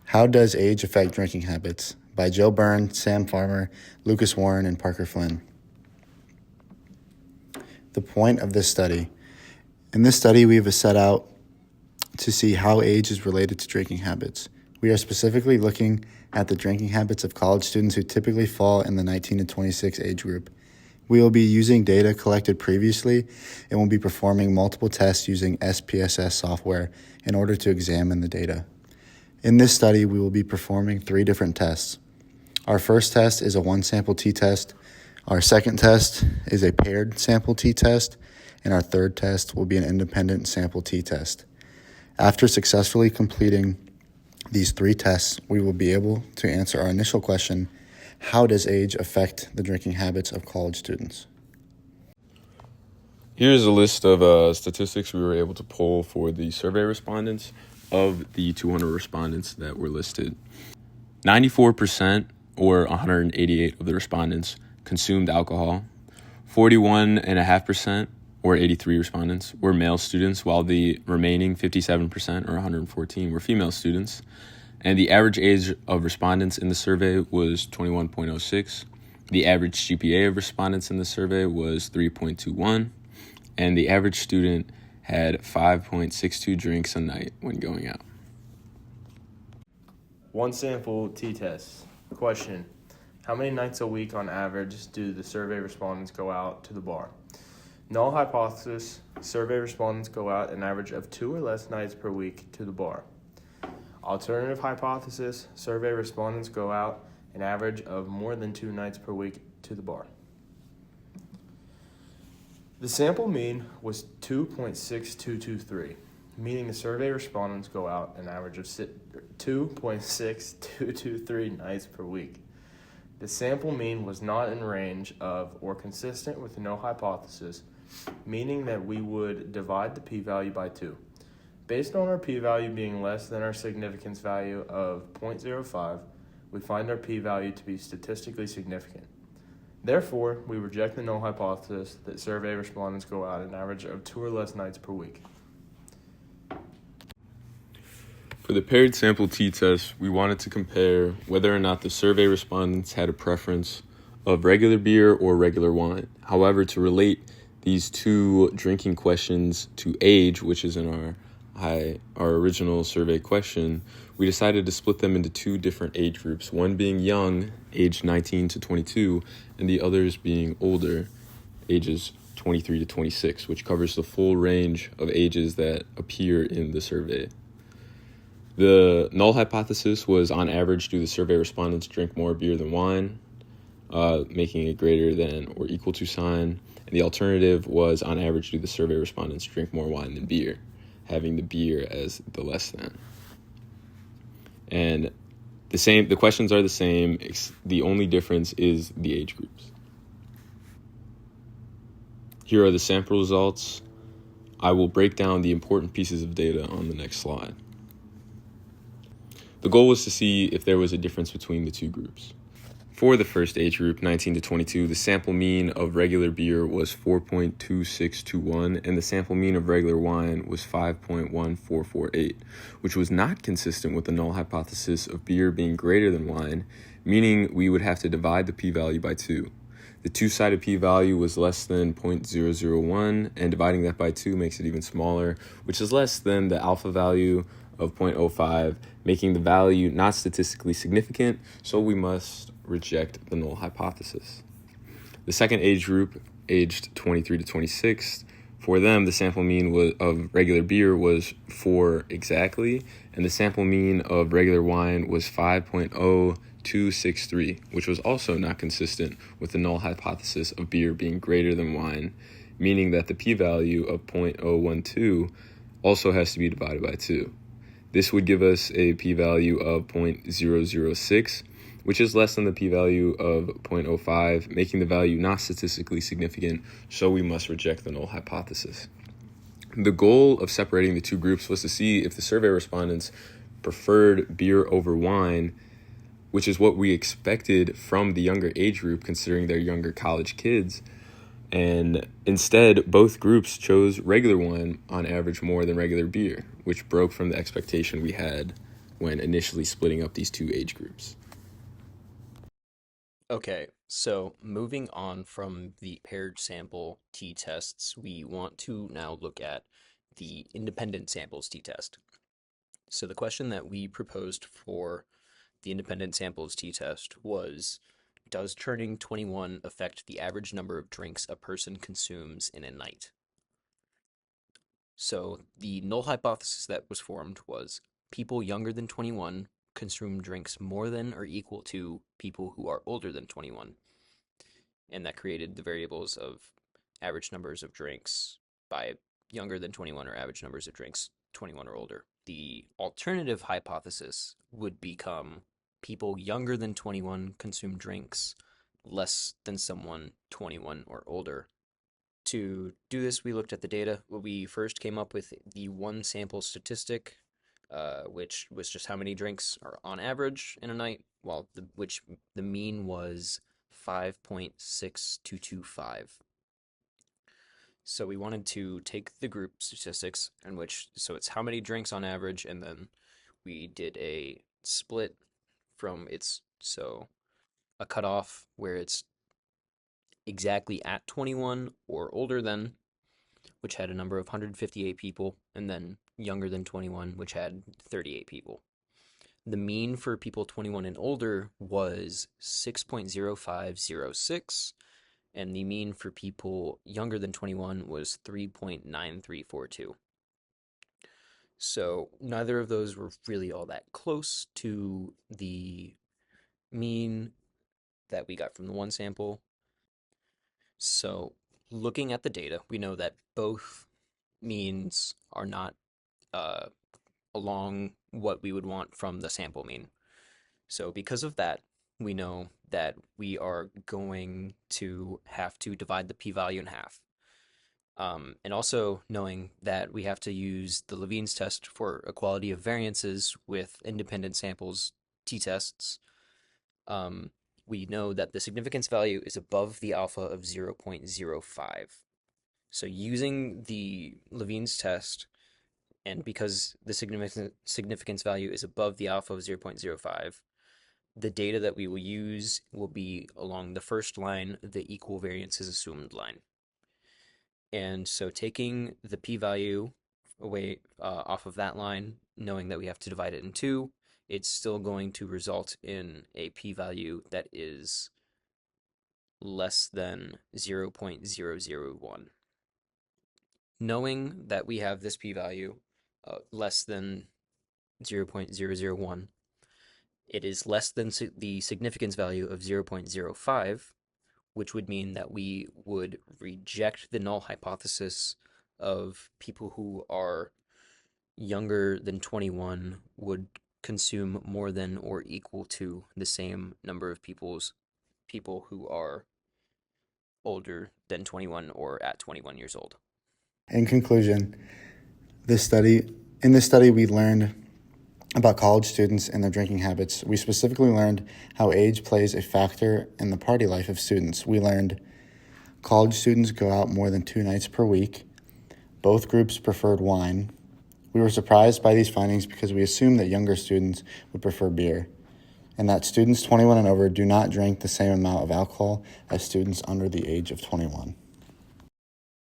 How Does Age Affect Drinking Habits? By Joe Byrne, Sam Farmer, Lucas Warren, and Parker Flynn. The point of this study. In this study, we have set out to see how age is related to drinking habits. We are specifically looking at the drinking habits of college students who typically fall in the 19 to 26 age group. We will be using data collected previously and will be performing multiple tests using SPSS software in order to examine the data. In this study, we will be performing 3 different tests. Our first test is a one-sample t-test. Our second test is a paired sample t-test. And our third test will be an independent sample t-test. After successfully completing these 3 tests, we will be able to answer our initial question: how does age affect the drinking habits of college students? Here's a list of statistics we were able to pull for the survey respondents. Of the 200 respondents that were listed, 94% or 188 of the respondents consumed alcohol. 41.5% or 83 respondents were male students, while the remaining 57% or 114 were female students. And the average age of respondents in the survey was 21.06. The average GPA of respondents in the survey was 3.21. And the average student had 5.62 drinks a night when going out. One sample t-test. Question: how many nights a week on average do the survey respondents go out to the bar? Null hypothesis: survey respondents go out an average of 2 or less nights per week to the bar. Alternative hypothesis: survey respondents go out an average of more than 2 nights per week to the bar. The sample mean was 2.6223, meaning the survey respondents go out an average of 2.6223 nights per week. The sample mean was not in range of or consistent with the null hypothesis, meaning that we would divide the p-value by 2. Based on our p-value being less than our significance value of 0.05, we find our p-value to be statistically significant. Therefore, we reject the null hypothesis that survey respondents go out an average of 2 or less nights per week. For the paired sample t-test, we wanted to compare whether or not the survey respondents had a preference of regular beer or regular wine. However, to relate these 2 drinking questions to age, which is in our original survey question, we decided to split them into 2 different age groups, one being young, aged 19 to 22, and the others being older, ages 23 to 26, which covers the full range of ages that appear in the survey. The null hypothesis was, on average, do the survey respondents drink more beer than wine, making a greater than or equal to sign, and the alternative was, on average, do the survey respondents drink more wine than beer, having the beer as the less than. And the questions are the same. The only difference is the age groups. Here are the sample results. I will break down the important pieces of data on the next slide. The goal was to see if there was a difference between the 2 groups. For the first age group, 19 to 22, the sample mean of regular beer was 4.2621, and the sample mean of regular wine was 5.1448, which was not consistent with the null hypothesis of beer being greater than wine, meaning we would have to divide the p-value by 2. The 2-sided p-value was less than 0.001, and dividing that by 2 makes it even smaller, which is less than the alpha value of 0.05, making the value not statistically significant, so we must reject the null hypothesis. The second age group, aged 23 to 26, for them, the sample mean of regular beer was 4 exactly, and the sample mean of regular wine was 5.0263, which was also not consistent with the null hypothesis of beer being greater than wine, meaning that the p-value of 0.012 also has to be divided by 2. This would give us a p-value of 0.006, which is less than the p-value of 0.05, making the value not statistically significant, so we must reject the null hypothesis. The goal of separating the 2 groups was to see if the survey respondents preferred beer over wine, which is what we expected from the younger age group, considering they're younger college kids. And instead, both groups chose regular wine on average more than regular beer, which broke from the expectation we had when initially splitting up these two age groups. Okay, so moving on from the paired sample t-tests, we want to now look at the independent samples t-test. So the question that we proposed for the independent samples t-test was, does turning 21 affect the average number of drinks a person consumes in a night? So the null hypothesis that was formed was people younger than 21 consume drinks more than or equal to people who are older than 21. And that created the variables of average numbers of drinks by younger than 21 or average numbers of drinks 21 or older. The alternative hypothesis would become people younger than 21 consume drinks less than someone 21 or older. To do this, we looked at the data. We first came up with the one sample statistic, which was just how many drinks are on average in a night, while the mean was 5.6225. So we wanted to take the group statistics so it's how many drinks on average, and then we did a split from a cutoff where it's exactly at 21 or older than, which had a number of 158 people, and then younger than 21, which had 38 people. The mean for people 21 and older was 6.0506, and the mean for people younger than 21 was 3.9342. So neither of those were really all that close to the mean that we got from the one sample. So looking at the data, we know that both means are not along what we would want from the sample mean. So because of that, we know that we are going to have to divide the p-value in half. And also knowing that we have to use the Levene's test for equality of variances with independent samples t-tests, we know that the significance value is above the alpha of 0.05. So using the Levene's test, and because the significance value is above the alpha of 0.05, the data that we will use will be along the first line, the equal variance is assumed line. And so taking the p-value away off of that line, knowing that we have to divide it in two, it's still going to result in a p-value that is less than 0.001. Knowing that we have this p-value less than 0.001, it is less than the significance value of 0.05, which would mean that we would reject the null hypothesis of people who are younger than 21 would consume more than or equal to the same number of people who are older than 21 or at 21 years old. In conclusion, in this study, we learned about college students and their drinking habits. We specifically learned how age plays a factor in the party life of students. We learned college students go out more than 2 nights per week. Both groups preferred wine. We were surprised by these findings because we assumed that younger students would prefer beer, and that students 21 and over do not drink the same amount of alcohol as students under the age of 21.